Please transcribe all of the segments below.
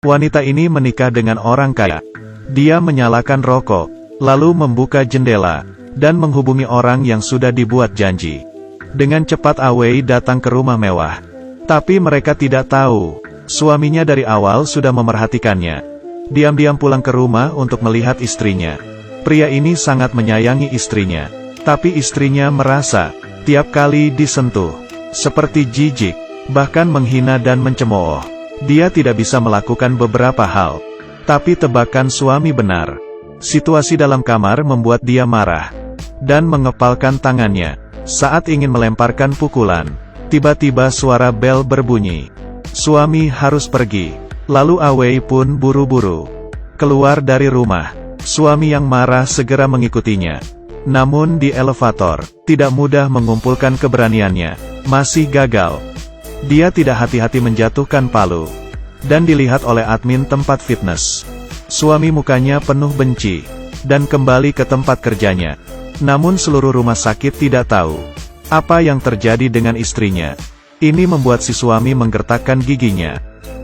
Wanita ini menikah dengan orang kaya. Dia menyalakan rokok, lalu membuka jendela, dan menghubungi orang yang sudah dibuat janji. Dengan cepat Awei datang ke rumah mewah. Tapi mereka tidak tahu, suaminya dari awal sudah memerhatikannya. Diam-diam pulang ke rumah untuk melihat istrinya. Pria ini sangat menyayangi istrinya. Tapi istrinya merasa, tiap kali disentuh, seperti jijik, bahkan menghina dan mencemooh. Dia tidak bisa melakukan beberapa hal. Tapi tebakan suami benar. Situasi dalam kamar membuat dia marah, dan mengepalkan tangannya. Saat ingin melemparkan pukulan, tiba-tiba suara bel berbunyi. Suami harus pergi. Lalu Awei pun buru-buru keluar dari rumah. Suami yang marah segera mengikutinya. Namun di elevator, tidak mudah mengumpulkan keberaniannya. Masih gagal. Dia tidak hati-hati menjatuhkan palu, dan dilihat oleh admin tempat fitness. Suami mukanya penuh benci, dan kembali ke tempat kerjanya. Namun seluruh rumah sakit tidak tahu apa yang terjadi dengan istrinya. Ini membuat si suami menggertakkan giginya,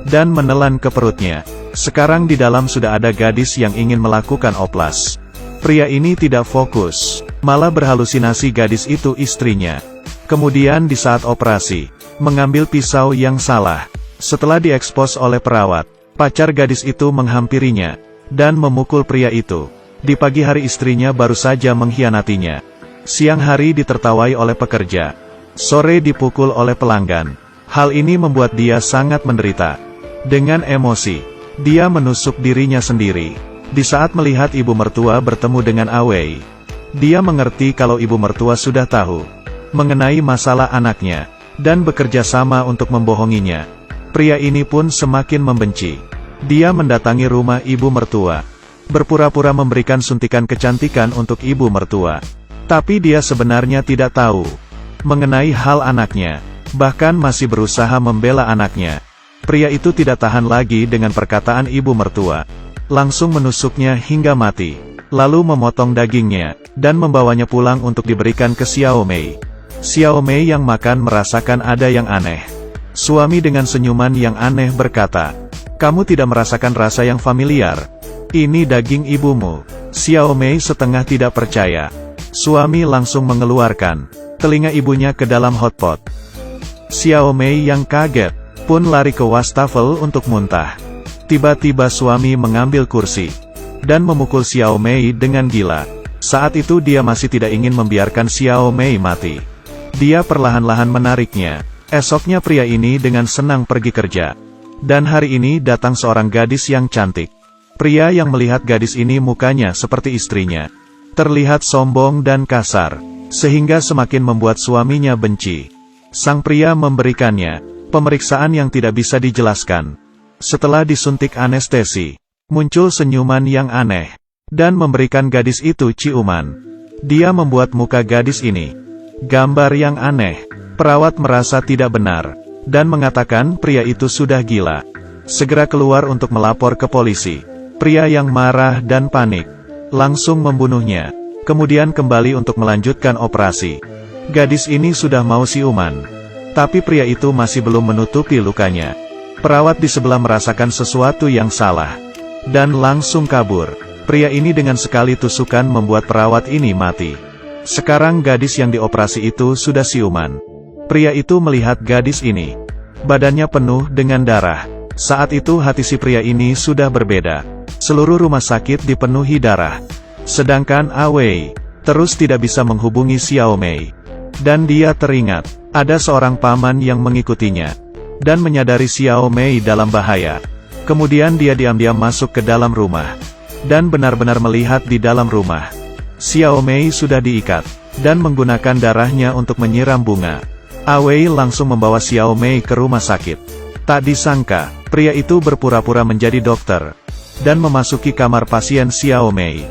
dan menelan ke perutnya. Sekarang di dalam sudah ada gadis yang ingin melakukan oplas. Pria ini tidak fokus, malah berhalusinasi gadis itu istrinya. Kemudian di saat operasi, mengambil pisau yang salah. Setelah diekspos oleh perawat, pacar gadis itu menghampirinya, dan memukul pria itu. Di pagi hari istrinya baru saja mengkhianatinya. Siang hari ditertawai oleh pekerja. Sore dipukul oleh pelanggan. Hal ini membuat dia sangat menderita. Dengan emosi, dia menusuk dirinya sendiri. Di saat melihat ibu mertua bertemu dengan Awei, dia mengerti kalau ibu mertua sudah tahu mengenai masalah anaknya, dan bekerja sama untuk membohonginya. Pria ini pun semakin membenci. Dia mendatangi rumah ibu mertua, berpura-pura memberikan suntikan kecantikan untuk ibu mertua. Tapi dia sebenarnya tidak tahu mengenai hal anaknya, bahkan masih berusaha membela anaknya. Pria itu tidak tahan lagi dengan perkataan ibu mertua. Langsung menusuknya hingga mati, lalu memotong dagingnya, dan membawanya pulang untuk diberikan ke Xiao Mei. Xiao Mei yang makan merasakan ada yang aneh. Suami dengan senyuman yang aneh berkata, "Kamu tidak merasakan rasa yang familiar? Ini daging ibumu." Xiao Mei setengah tidak percaya. Suami langsung mengeluarkan telinga ibunya ke dalam hotpot. Xiao Mei yang kaget pun lari ke wastafel untuk muntah. Tiba-tiba suami mengambil kursi dan memukul Xiao Mei dengan gila. Saat itu dia masih tidak ingin membiarkan Xiao Mei mati. Dia perlahan-lahan menariknya. Esoknya pria ini dengan senang pergi kerja. Dan hari ini datang seorang gadis yang cantik. Pria yang melihat gadis ini mukanya seperti istrinya. Terlihat sombong dan kasar, sehingga semakin membuat suaminya benci. Sang pria memberikannya pemeriksaan yang tidak bisa dijelaskan. Setelah disuntik anestesi, muncul senyuman yang aneh, dan memberikan gadis itu ciuman. Dia membuat muka gadis ini gambar yang aneh. Perawat merasa tidak benar, dan mengatakan pria itu sudah gila. Segera keluar untuk melapor ke polisi. Pria yang marah dan panik langsung membunuhnya, kemudian kembali untuk melanjutkan operasi. Gadis ini sudah mau siuman, tapi pria itu masih belum menutupi lukanya. Perawat di sebelah merasakan sesuatu yang salah, dan langsung kabur. Pria ini dengan sekali tusukan membuat perawat ini mati. Sekarang gadis yang dioperasi itu sudah siuman. Pria itu melihat gadis ini. Badannya penuh dengan darah. Saat itu hati si pria ini sudah berbeda. Seluruh rumah sakit dipenuhi darah. Sedangkan Awei terus tidak bisa menghubungi Xiao Mei. Dan dia teringat, ada seorang paman yang mengikutinya, dan menyadari Xiao Mei dalam bahaya. Kemudian dia diam-diam masuk ke dalam rumah, dan benar-benar melihat di dalam rumah. Xiao Mei sudah diikat, dan menggunakan darahnya untuk menyiram bunga. Awei langsung membawa Xiao Mei ke rumah sakit. Tak disangka, pria itu berpura-pura menjadi dokter, dan memasuki kamar pasien Xiao Mei,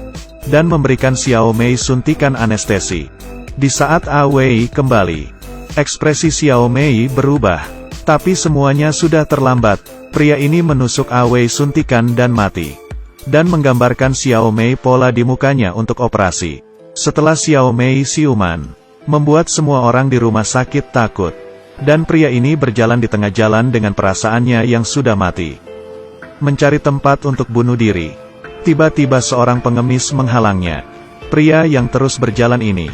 dan memberikan Xiao Mei suntikan anestesi. Di saat Awei kembali, ekspresi Xiao Mei berubah, tapi semuanya sudah terlambat. Pria ini menusuk Awei suntikan dan mati, dan menggambarkan Xiao Mei pola di mukanya untuk operasi. Setelah Xiao Mei siuman, membuat semua orang di rumah sakit takut, dan pria ini berjalan di tengah jalan dengan perasaannya yang sudah mati. mencari tempat untuk bunuh diri. Tiba-tiba seorang pengemis menghalangnya. Pria yang terus berjalan ini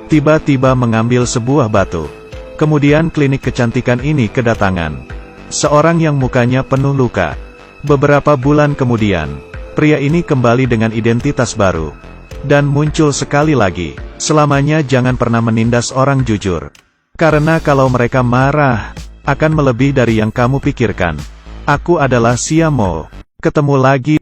tiba-tiba mengambil sebuah batu. Kemudian klinik kecantikan ini kedatangan seorang yang mukanya penuh luka. Beberapa bulan kemudian, pria ini kembali dengan identitas baru. Dan muncul sekali lagi. Selamanya jangan pernah menindas orang jujur. Karena kalau mereka marah, akan melebihi dari yang kamu pikirkan. Aku adalah Siamo. Ketemu lagi.